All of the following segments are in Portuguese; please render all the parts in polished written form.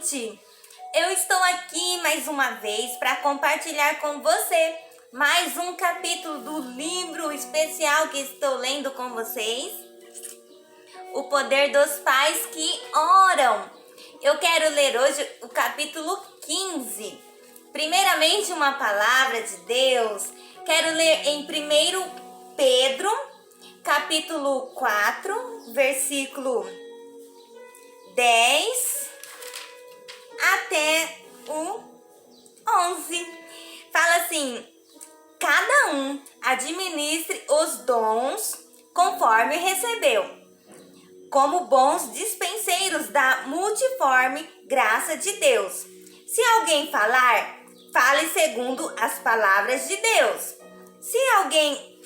gente! Eu estou aqui mais uma vez para compartilhar com você mais um capítulo do livro especial que estou lendo com vocês, O Poder dos Pais que Oram. Eu quero ler hoje o capítulo 15. Primeiramente, uma palavra de Deus. Quero ler em 1 Pedro, capítulo 4, versículo 10 até o 11. Fala assim: cada um administre os dons conforme recebeu, como bons dispenseiros da multiforme graça de Deus. Se alguém falar, fale segundo as palavras de Deus. Se alguém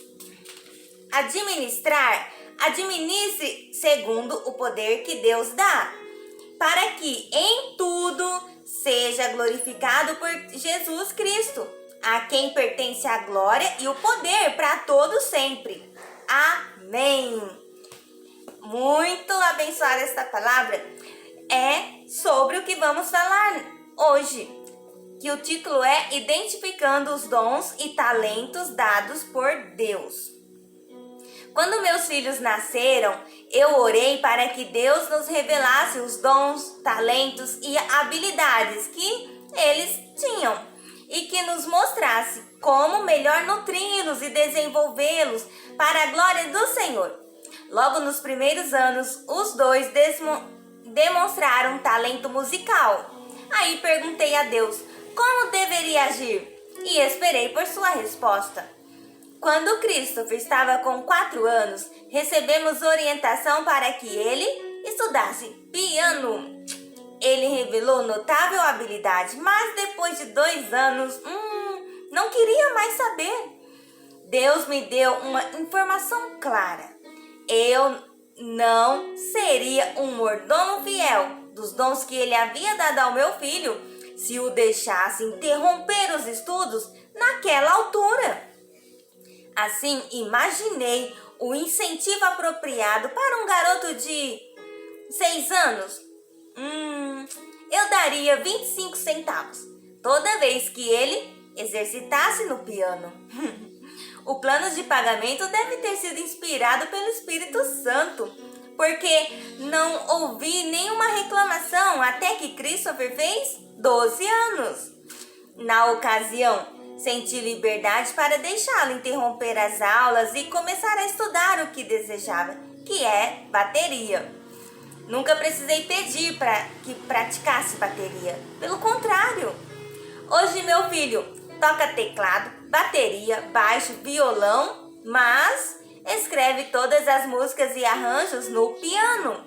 administrar, administre segundo o poder que Deus dá, para que em tudo seja glorificado por Jesus Cristo, a quem pertence a glória e o poder para todos sempre. Amém. Muito abençoada esta palavra. É sobre o que vamos falar hoje, que o título é Identificando os Dons e Talentos Dados por Deus. Quando meus filhos nasceram, eu orei para que Deus nos revelasse os dons, talentos e habilidades que eles tinham e que nos mostrasse como melhor nutri-los e desenvolvê-los para a glória do Senhor. Logo nos primeiros anos, os dois demonstraram talento musical. Aí perguntei a Deus como deveria agir e esperei por sua resposta. Quando Christopher estava com 4 anos, recebemos orientação para que ele estudasse piano. Ele revelou notável habilidade, mas depois de 2 anos, não queria mais saber. Deus me deu uma informação clara. Eu não seria um mordomo fiel dos dons que ele havia dado ao meu filho se o deixasse interromper os estudos naquela altura. Assim, imaginei o incentivo apropriado para um garoto de 6 anos. Eu daria 25 centavos toda vez que ele exercitasse no piano. O plano de pagamento deve ter sido inspirado pelo Espírito Santo, porque não ouvi nenhuma reclamação até que Christopher fez 12 anos. Na ocasião, senti liberdade para deixá-lo interromper as aulas e começar a estudar o que desejava, que é bateria. Nunca precisei pedir para que praticasse bateria. Pelo contrário, hoje meu filho toca teclado, bateria, baixo, violão, mas escreve todas as músicas e arranjos no piano.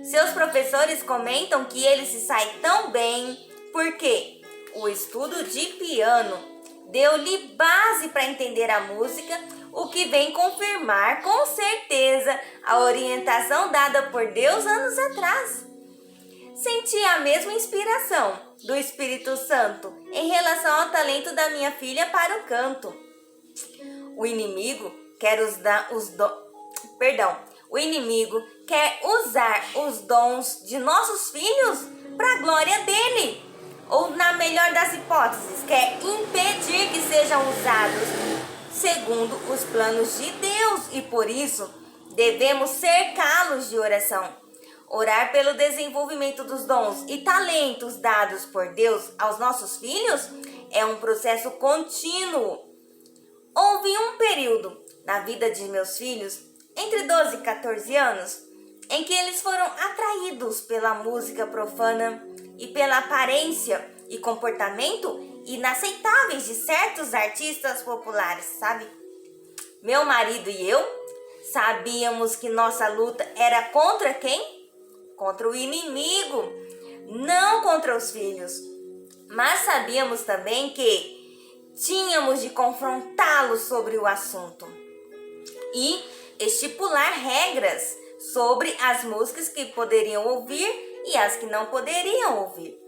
Seus professores comentam que ele se sai tão bem porque o estudo de piano deu-lhe base para entender a música, o que vem confirmar com certeza a orientação dada por Deus anos atrás. Senti a mesma inspiração do Espírito Santo em relação ao talento da minha filha para o canto. O inimigo quer usar os dons de nossos filhos para a glória dele. Ou, na melhor das hipóteses, quer impedir que sejam usados segundo os planos de Deus. E por isso, devemos cercá-los de oração. Orar pelo desenvolvimento dos dons e talentos dados por Deus aos nossos filhos é um processo contínuo. Houve um período na vida de meus filhos, entre 12 e 14 anos, em que eles foram atraídos pela música profana e pela aparência e comportamento inaceitáveis de certos artistas populares, sabe? Meu marido e eu sabíamos que nossa luta era contra quem? Contra o inimigo, não contra os filhos. Mas sabíamos também que tínhamos de confrontá-los sobre o assunto e estipular regras sobre as músicas que poderiam ouvir e as que não poderiam ouvir.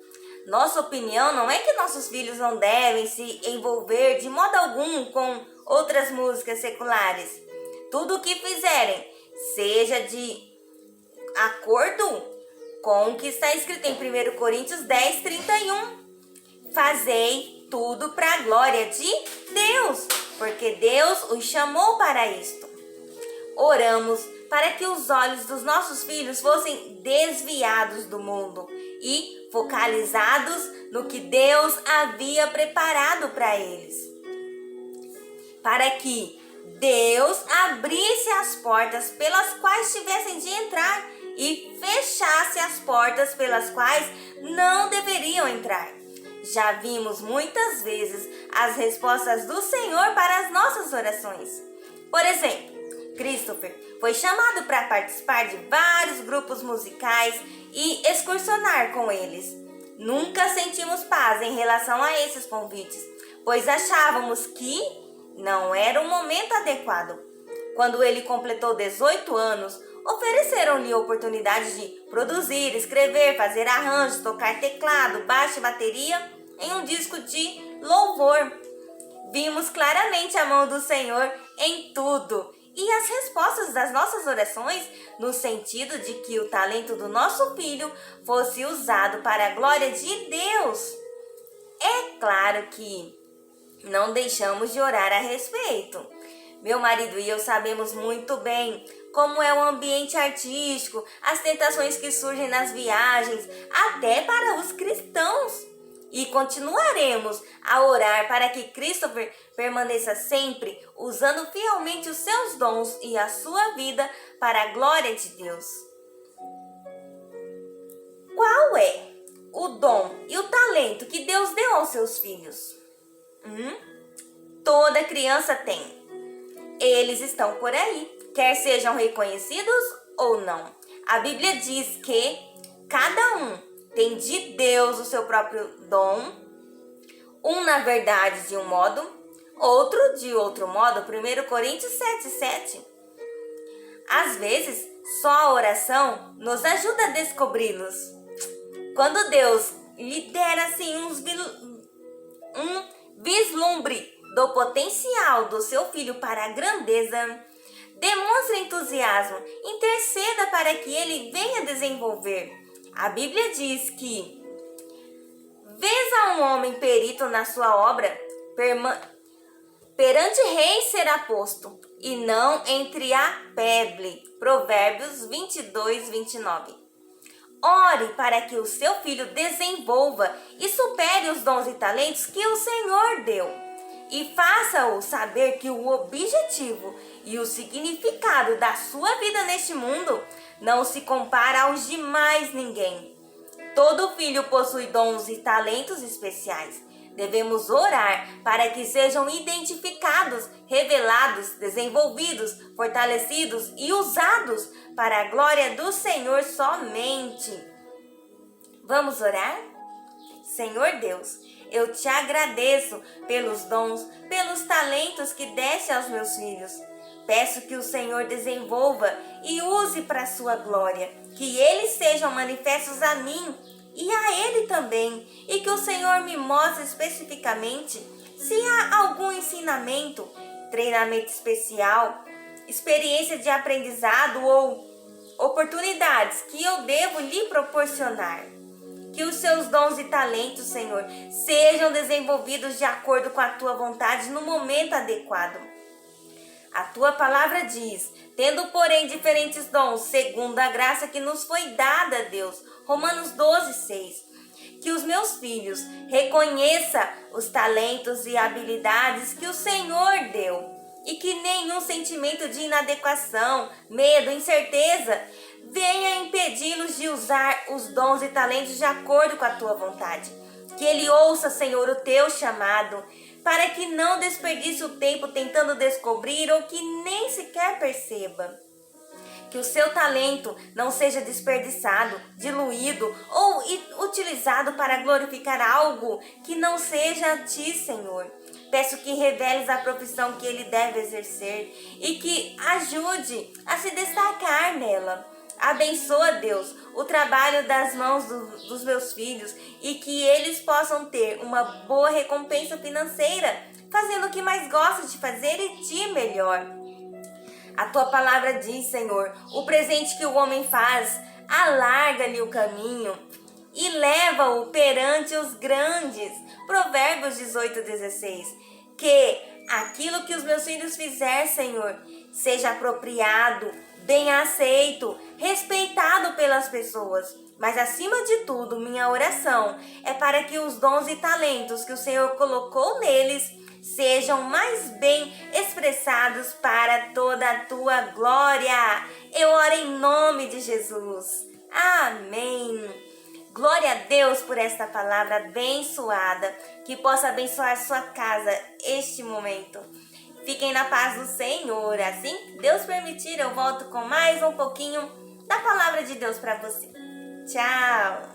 Nossa opinião não é que nossos filhos não devem se envolver de modo algum com outras músicas seculares. Tudo o que fizerem, seja de acordo com o que está escrito em 1 Coríntios 10, 31. Fazei tudo para a glória de Deus, porque Deus os chamou para isto. Oramos para que os olhos dos nossos filhos fossem desviados do mundo e focalizados no que Deus havia preparado para eles. Para que Deus abrisse as portas pelas quais tivessem de entrar e fechasse as portas pelas quais não deveriam entrar. Já vimos muitas vezes as respostas do Senhor para as nossas orações. Por exemplo, Christopher foi chamado para participar de vários grupos musicais e excursionar com eles. Nunca sentimos paz em relação a esses convites, pois achávamos que não era o momento adequado. Quando ele completou 18 anos, ofereceram-lhe a oportunidade de produzir, escrever, fazer arranjos, tocar teclado, baixo e bateria em um disco de louvor. Vimos claramente a mão do Senhor em tudo e as respostas das nossas orações no sentido de que o talento do nosso filho fosse usado para a glória de Deus. É claro que não deixamos de orar a respeito. Meu marido e eu sabemos muito bem como é o ambiente artístico, as tentações que surgem nas viagens, até para os cristãos. E continuaremos a orar para que Christopher permaneça sempre usando fielmente os seus dons e a sua vida para a glória de Deus. Qual é o dom e o talento que Deus deu aos seus filhos? Toda criança tem. Eles estão por aí, quer sejam reconhecidos ou não. A Bíblia diz que cada um tem de Deus o seu próprio dom, um na verdade de um modo, outro de outro modo. 1 Coríntios 7, 7. Às vezes, só a oração nos ajuda a descobri-los. Quando Deus lhe der assim um vislumbre do potencial do seu filho para a grandeza, demonstre entusiasmo, interceda para que ele venha desenvolver. A Bíblia diz que vês a um homem perito na sua obra, perante reis será posto, e não entre a peble. Provérbios 22, 29. Ore para que o seu filho desenvolva e supere os dons e talentos que o Senhor deu. E faça-o saber que o objetivo e o significado da sua vida neste mundo não se compara aos de mais ninguém. Todo filho possui dons e talentos especiais. Devemos orar para que sejam identificados, revelados, desenvolvidos, fortalecidos e usados para a glória do Senhor somente. Vamos orar? Senhor Deus, eu te agradeço pelos dons, pelos talentos que deste aos meus filhos. Peço que o Senhor desenvolva e use para a sua glória, que eles sejam manifestos a mim e a Ele também, e que o Senhor me mostre especificamente se há algum ensinamento, treinamento especial, experiência de aprendizado ou oportunidades que eu devo lhe proporcionar. Que os seus dons e talentos, Senhor, sejam desenvolvidos de acordo com a Tua vontade no momento adequado. A Tua palavra diz, tendo porém diferentes dons, segundo a graça que nos foi dada, Deus, Romanos 12, 6, que os meus filhos reconheçam os talentos e habilidades que o Senhor deu e que nenhum sentimento de inadequação, medo, incerteza venha impedi-los de usar os dons e talentos de acordo com a Tua vontade. Que ele ouça, Senhor, o Teu chamado, para que não desperdice o tempo tentando descobrir ou que nem sequer perceba. Que o seu talento não seja desperdiçado, diluído ou utilizado para glorificar algo que não seja a Ti, Senhor. Peço que reveles a profissão que ele deve exercer e que ajude a se destacar nela. Abençoa, Deus, o trabalho das mãos dos meus filhos e que eles possam ter uma boa recompensa financeira, fazendo o que mais gosta de fazer e de melhor. A Tua palavra diz, Senhor, o presente que o homem faz alarga-lhe o caminho e leva-o perante os grandes. Provérbios 18:16. Que aquilo que os meus filhos fizer, Senhor, seja apropriado, bem aceito, respeitado pelas pessoas. Mas acima de tudo, minha oração é para que os dons e talentos que o Senhor colocou neles sejam mais bem expressados para toda a tua glória. Eu oro em nome de Jesus. Amém. Glória a Deus por esta palavra abençoada, que possa abençoar sua casa este momento. Fiquem na paz do Senhor. Assim, Deus permitir, eu volto com mais um pouquinho da palavra de Deus para você. Tchau!